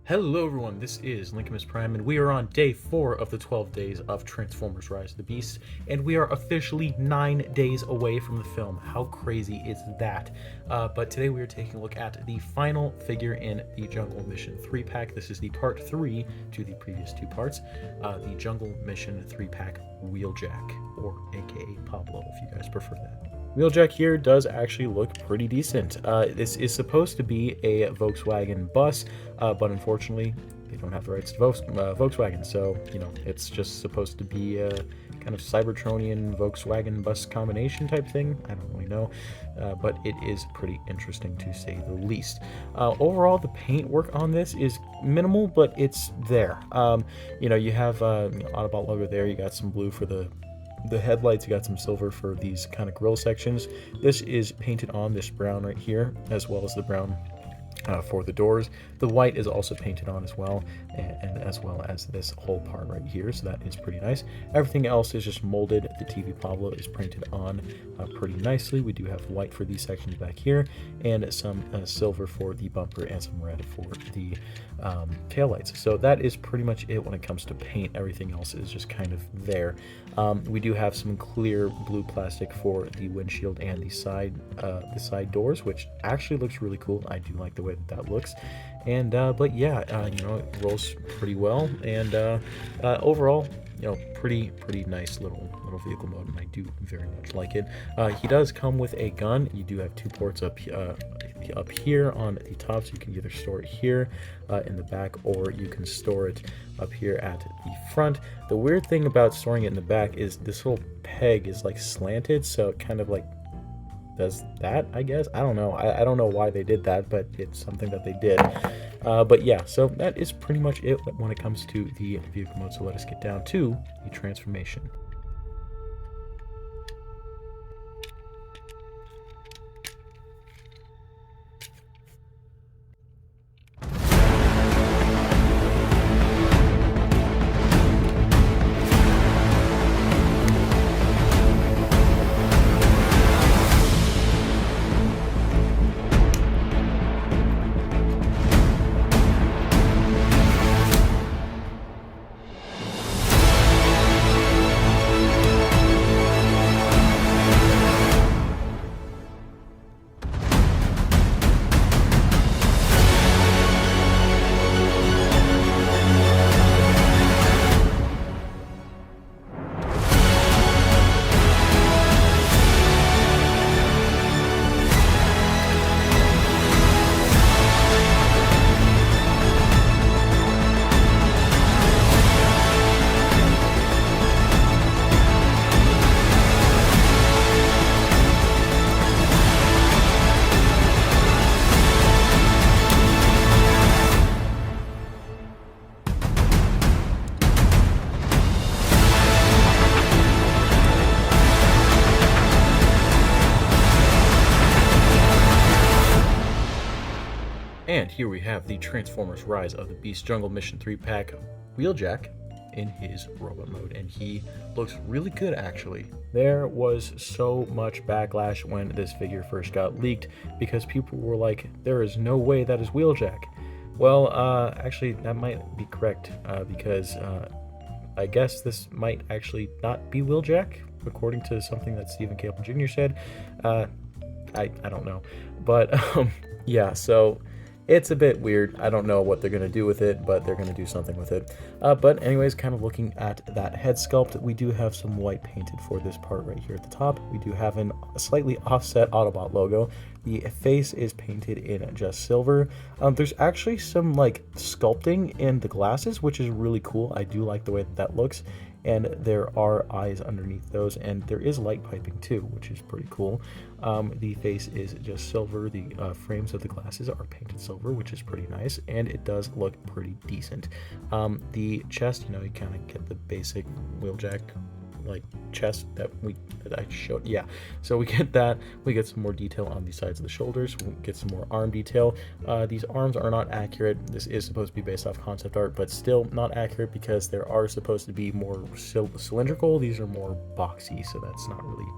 Hello everyone, this is Lincoln Prime, and we are on day 4 of the 12 days of Transformers Rise of the Beast, and we are officially 9 days away from the film. How crazy is that? But today we are taking a look at the final figure in the Jungle Mission 3-pack. This is the part 3 to the previous 2 parts, the Jungle Mission 3-pack Wheeljack, or aka Pablo if you guys prefer that. Wheeljack here does actually look pretty decent. This is supposed to be a Volkswagen bus, but unfortunately they don't have the rights to Volkswagen, so it's just supposed to be a kind of Cybertronian Volkswagen bus combination type thing. I don't really know, but it is pretty interesting to say the least. Overall, the paint work on this is minimal, but it's there. You have Autobot logo there. You got some blue for the headlights, you got some silver for these kind of grille sections. This is painted on, this brown right here, as well as the brown for the doors. The white is also painted on as well, and as well as this whole part right here, so that is pretty nice. Everything else is just molded. The TV Pablo is printed on pretty nicely. We do have white for these sections back here, and some silver for the bumper, and some red for the taillights. So that is pretty much it when it comes to paint. Everything else is just kind of there. We do have some clear blue plastic for the windshield and the side doors, which actually looks really cool. I do like the way that looks. And but yeah, it rolls pretty well, and overall, pretty nice little vehicle mode, and I do very much like it. He does come with a gun. You do have 2 ports up here on the top, so you can either store it here in the back, or you can store it up here at the front. The weird thing about storing it in the back is this little peg is like slanted, so it kind of like does that, I guess. I don't know. I don't know why they did that, but it's something that they did. But yeah, so that is pretty much it when it comes to the vehicle mode. So let us get down to the transformation. And here we have the Transformers Rise of the Beast Jungle Mission 3-pack Wheeljack in his robot mode, and he looks really good actually. There was so much backlash when this figure first got leaked, because people were like, there is no way that is Wheeljack. Well, actually that might be correct, because I guess this might actually not be Wheeljack, according to something that Stephen Cable Jr. said. I don't know, but yeah, so it's a bit weird. I don't know what they're going to do with it, but they're going to do something with it. But anyways, kind of looking at that head sculpt, we do have some white painted for this part right here at the top. We do have a slightly offset Autobot logo. The face is painted in just silver. There's actually some like sculpting in the glasses, which is really cool. I do like the way that looks. And there are eyes underneath those, and there is light piping too, which is pretty cool. The face is just silver. The frames of the glasses are painted silver, which is pretty nice, and it does look pretty decent. The chest, you kind of get the basic Wheeljack like chest that I showed. Yeah, so we get that. We get some more detail on the sides of the shoulders. We get some more arm detail. These arms are not accurate. This is supposed to be based off concept art, but still not accurate because there are supposed to be more cylindrical. These are more boxy, so that's not really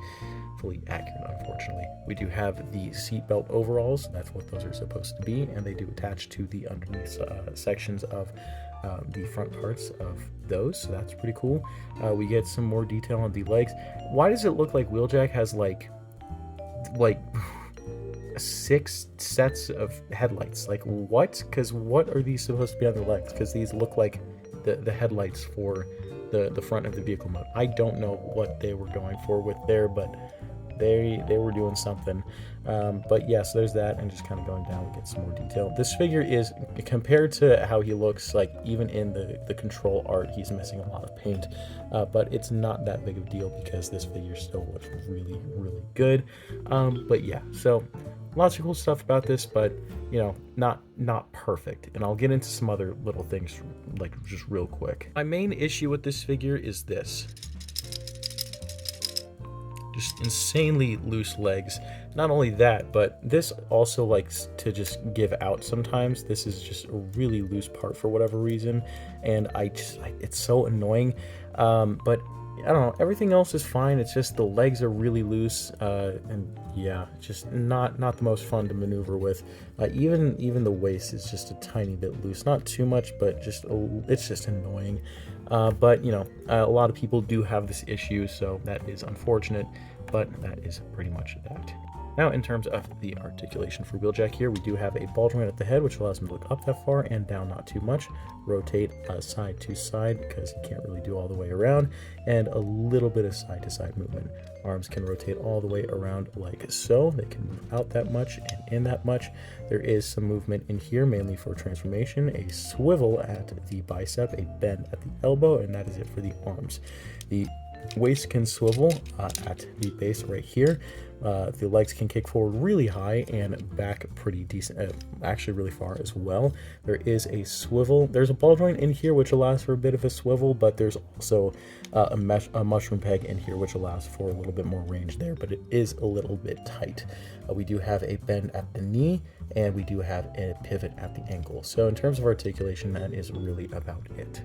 fully accurate, unfortunately. We do have the seatbelt overalls. That's what those are supposed to be, and they do attach to the underneath sections of the front parts of those, so that's pretty cool. We get some more detail on the legs. Why does it look like Wheeljack has like 6 sets of headlights? Like what? Because what are these supposed to be on the legs? Because these look like the headlights for the front of the vehicle mode. I don't know what they were going for with there, but they were doing something. But yeah, so there's that, and just kind of going down, we get some more detail. This figure is, compared to how he looks, like even in the control art, he's missing a lot of paint, but it's not that big of a deal because this figure still looks really, really good. But yeah, so lots of cool stuff about this, but you know, not perfect. And I'll get into some other little things like just real quick. My main issue with this figure is this. Just insanely loose legs. Not only that, but this also likes to just give out sometimes. This is just a really loose part for whatever reason, and it's so annoying. But I don't know, everything else is fine. It's just the legs are really loose, and yeah, just not the most fun to maneuver with. Even the waist is just a tiny bit loose, not too much, but it's just annoying. But you know, a lot of people do have this issue, so that is unfortunate, but that is pretty much that. Now, in terms of the articulation for Wheeljack here, we do have a ball joint at the head, which allows him to look up that far and down not too much, rotate side to side because he can't really do all the way around, and a little bit of side to side movement. Arms can rotate all the way around like so. They can move out that much and in that much. There is some movement in here, mainly for transformation, a swivel at the bicep, a bend at the elbow, and that is it for the arms. The waist can swivel at the base right here. The legs can kick forward really high and back pretty decent, actually really far as well. There is a swivel. There's a ball joint in here which allows for a bit of a swivel, but there's also a mushroom peg in here which allows for a little bit more range there, but it is a little bit tight. We do have a bend at the knee, and we do have a pivot at the ankle. So in terms of articulation, that is really about it.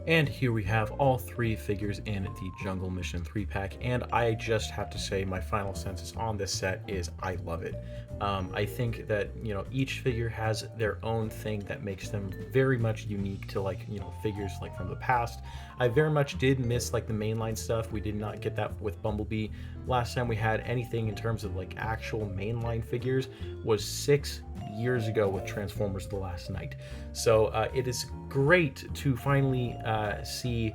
And here we have all 3 figures in the Jungle Mission 3-pack, and I just have to say my final census on this set is I love it. I think that, you know, each figure has their own thing that makes them very much unique to, like, you know, figures like from the past. I very much did miss like the mainline stuff. We did not get that with Bumblebee. Last time we had anything in terms of like actual mainline figures was 6 years ago with Transformers The Last Night. So it is great to finally see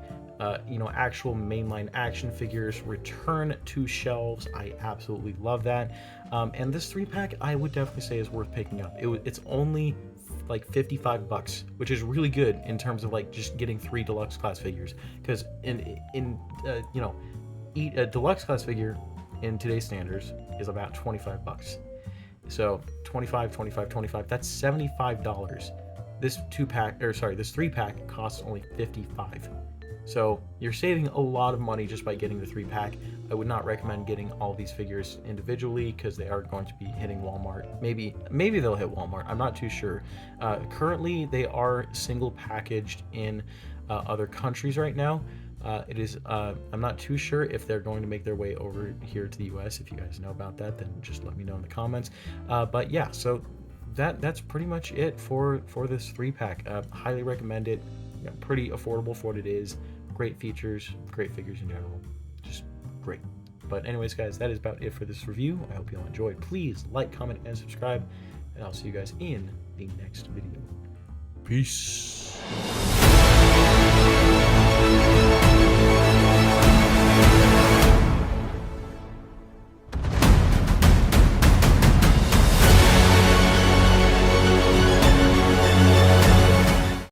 you know, actual mainline action figures return to shelves. I absolutely love that. And this 3-pack I would definitely say is worth picking up. It's only like $55, which is really good in terms of like just getting 3 deluxe class figures, because in you know, a deluxe class figure in today's standards is about $25. So 25, that's $75. This 3-pack costs only $55. So you're saving a lot of money just by getting the 3-pack. I would not recommend getting all these figures individually because they are going to be hitting Walmart. Maybe they'll hit Walmart. I'm not too sure. Currently, they are single packaged in other countries right now. I'm not too sure if they're going to make their way over here to the US. If you guys know about that, then just let me know in the comments. But yeah, so that's pretty much it for this 3-pack. Highly recommend it. You know, pretty affordable for what it is. Great features, great figures in general. Just great. But anyways, guys, that is about it for this review. I hope you all enjoyed. Please like, comment, and subscribe, and I'll see you guys in the next video. Peace.